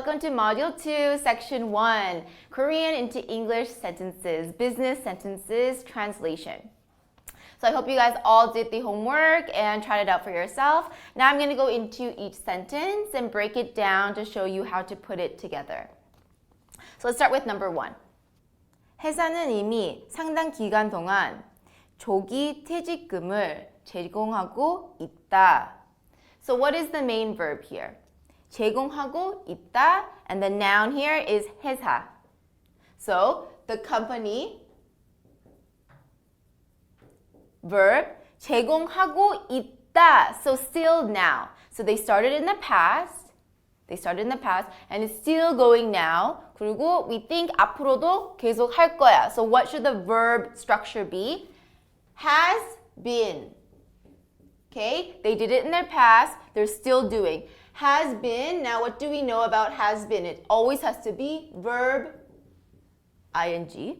welcome to Module 2, Section 1, Korean into English sentences, business sentences, translation. So I hope you guys all did the homework and tried it out for yourself. Now I'm going to go into each sentence and break it down to show you how to put it together. So let's start with number 1. 회사는 이미 상당 기간 동안 조기 퇴직금을 제공하고 있다. So what is the main verb here? 제공하고 있다, and the noun here is 회사. So the company, verb, 제공하고 있다. So still now. So they started in the past, and it's still going now. 그리고 we think 앞으로도 계속 할 거야. So what should the verb structure be? Has been. Okay, they did it in their past, they're still doing. Has been, now what do we know about has been? It always has to be verb ing.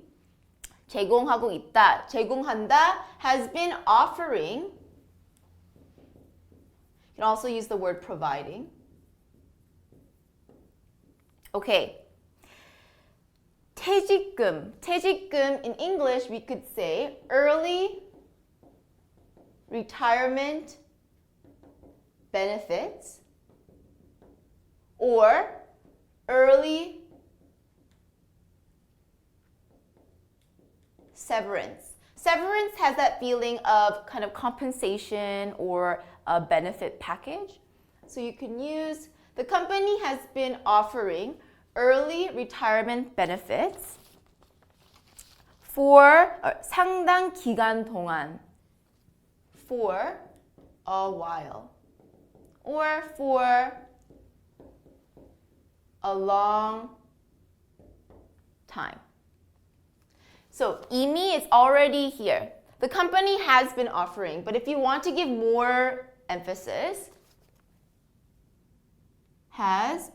제공하고 있다, 제공한다, has been offering. You can also use the word providing. Okay. 퇴직금. 퇴직금 in English we could say early retirement benefits or early severance. Severance has that feeling of kind of compensation or a benefit package. So you can use, the company has been offering early retirement benefits for 상당 기간 동안, for a while, or for a long time. So 이미 is already here. The company has been offering, but if you want to give more emphasis, has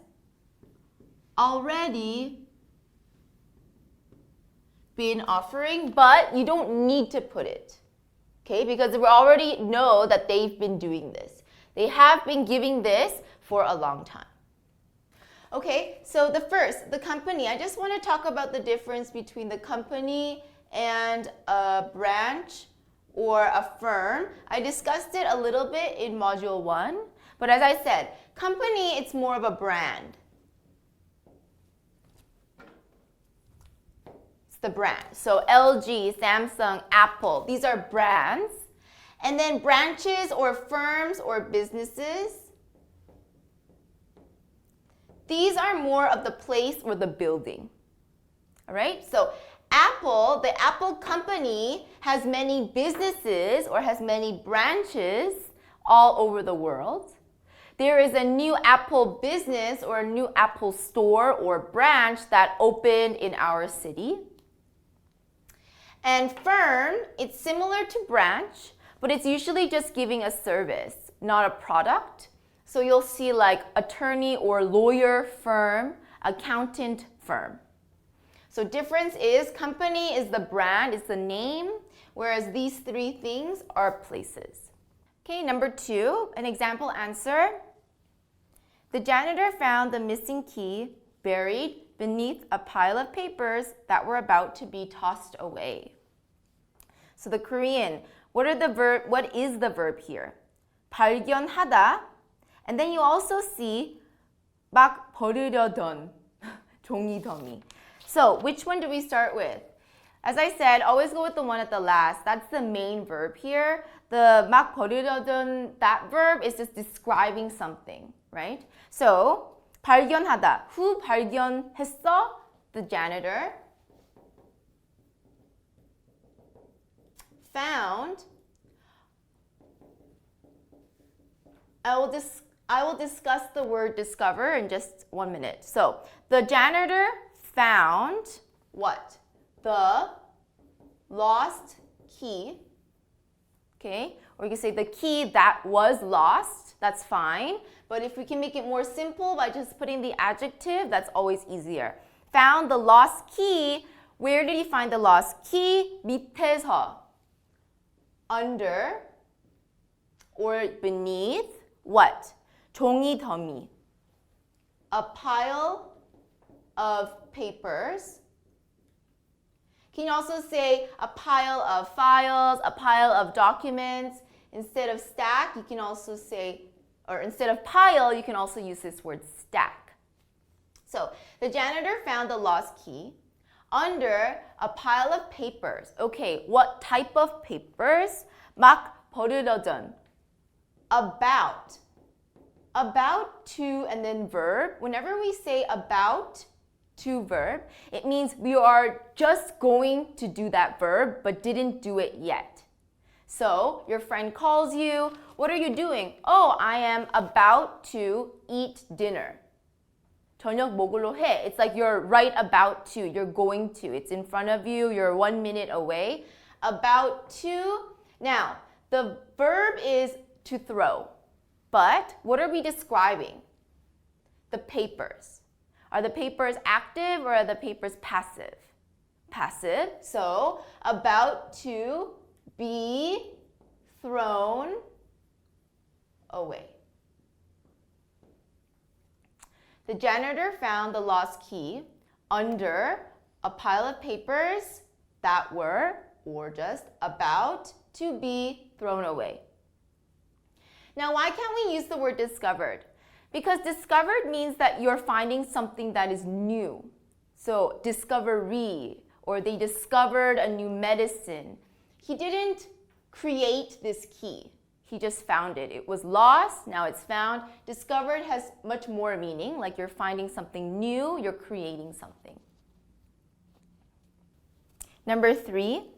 already been offering, but you don't need to put it. Okay, because we already know that they've been doing this. They have been giving this for a long time. Okay, so the company, I just want to talk about the difference between the company and a branch or a firm. I discussed it a little bit in Module 1, but as I said, company, it's more of a brand. It's the brand. So LG, Samsung, Apple, these are brands. And then branches or firms or businesses, these are more of the place or the building. All right? So Apple, the Apple company has many businesses or has many branches all over the world. There is a new Apple business or a new Apple store or branch that opened in our city. And firm, it's similar to branch, but it's usually just giving a service, not a product. So you'll see like attorney or lawyer firm, accountant firm. So difference is company is the brand, is the name, whereas these three things are places. Okay, number 2, an example answer. The janitor found the missing key buried beneath a pile of papers that were about to be tossed away. So the Korean, what is the verb here? 발견하다. And then you also see 막 버리려던 종이 더미. So which one do we start with? As I said, always go with the one at the last. That's the main verb here. The 막 버리려던, that verb is just describing something, right? So 발견하다. Who 발견했어? The janitor. Found. I will discuss the word discover in just 1 minute. So the janitor found what? The lost key. Okay, or you can say the key that was lost. That's fine. But if we can make it more simple by just putting the adjective, that's always easier. Found the lost key. Where did he find the lost key? 밑에서. Under or beneath what? 종이 더미. a pile of papers. Can you also say a pile of files, a pile of documents? Instead of stack, you can also say, or instead of pile, you can also use this word stack. So the janitor found the lost key under a pile of papers. Okay, what type of papers? 막 버려진. About. About to and then verb. Whenever we say about to verb, it means we are just going to do that verb but didn't do it yet. So your friend calls you. What are you doing? Oh, I am about to eat dinner. 저녁 먹으러 해. It's like you're right about to. You're going to. It's in front of you. You're 1 minute away. About to. Now, the verb is to throw. But what are we describing? The papers. Are the papers active or are the papers passive? Passive. So, about to be thrown away. The janitor found the lost key under a pile of papers that were, or just, about to be thrown away. Now, why can't we use the word discovered? Because discovered means that you're finding something that is new. So, discovery, or they discovered a new medicine. He didn't create this key. He just found it. It was lost, now it's found. Discovered has much more meaning, like you're finding something new, you're creating something. Number 3.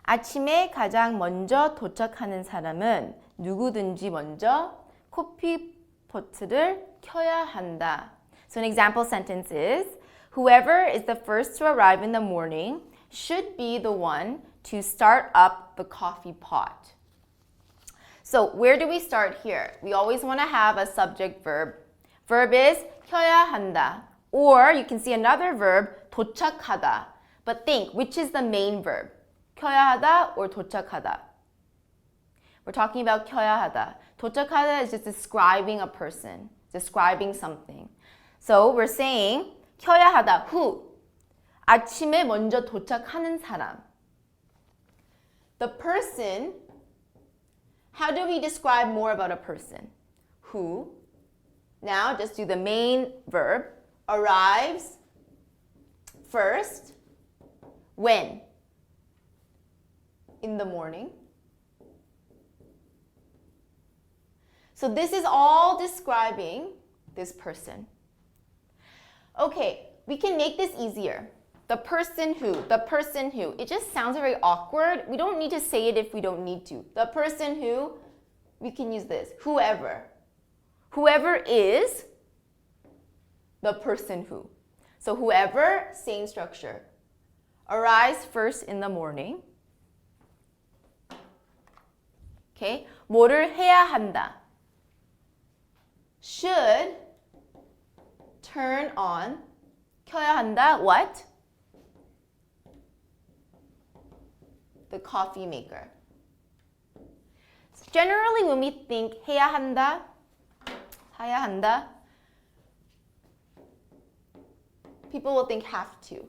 아침에 가장 먼저 도착하는 사람은 누구든지 먼저 커피포트를 켜야 한다. So an example sentence is, whoever is the first to arrive in the morning should be the one to start up the coffee pot. So where do we start here? We always want to have a subject verb. Verb is 켜야 한다. Or you can see another verb, 도착하다. But think, which is the main verb? 켜야 하다 or 도착하다? We're talking about 켜야 하다. 도착하다 is just describing a person, describing something. So we're saying 켜야 하다, who? 아침에 먼저 도착하는 사람. The person. How do we describe more about a person? Who. Now just do the main verb. Arrives first. When? In the morning. So this is all describing this person. Okay, we can make this easier. The person who, the person who. It just sounds very awkward. We don't need to say it if we don't need to. The person who, we can use this. Whoever. Whoever is the person who. So whoever, same structure. Arrives first in the morning. Okay. 뭐를 해야 한다. Should turn on. 켜야 한다. What? The coffee maker. So generally, when we think 해야 한다, 해야 한다, people will think have to,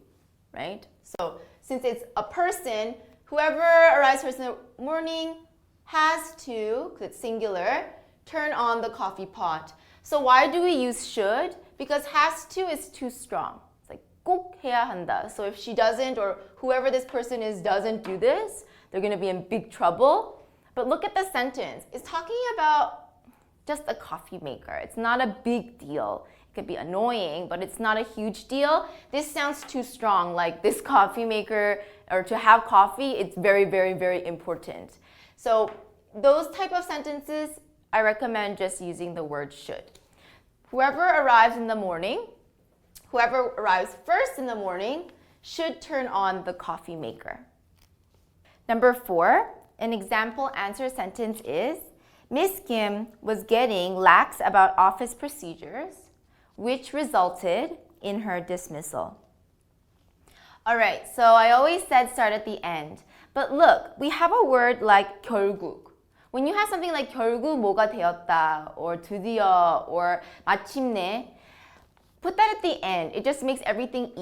right? So since it's a person, whoever arrives first in the morning has to, because it's singular, turn on the coffee pot. So why do we use should? Because has to is too strong. 꼭 해야 한다. So if she doesn't, or whoever this person is doesn't do this, they're going to be in big trouble. But look at the sentence. It's talking about just a coffee maker. It's not a big deal. It could be annoying, but it's not a huge deal. This sounds too strong, like this coffee maker, or to have coffee, it's very, very, very important. So those type of sentences, I recommend just using the word should. Whoever arrives in the morning, whoever arrives first in the morning should turn on the coffee maker. Number 4, an example answer sentence is, Miss Kim was getting lax about office procedures, which resulted in her dismissal. Alright, so I always said start at the end. But look, we have a word like 결국. When you have something like 결국 뭐가 되었다, or 드디어, or 마침내, Put that at the end. It just makes everything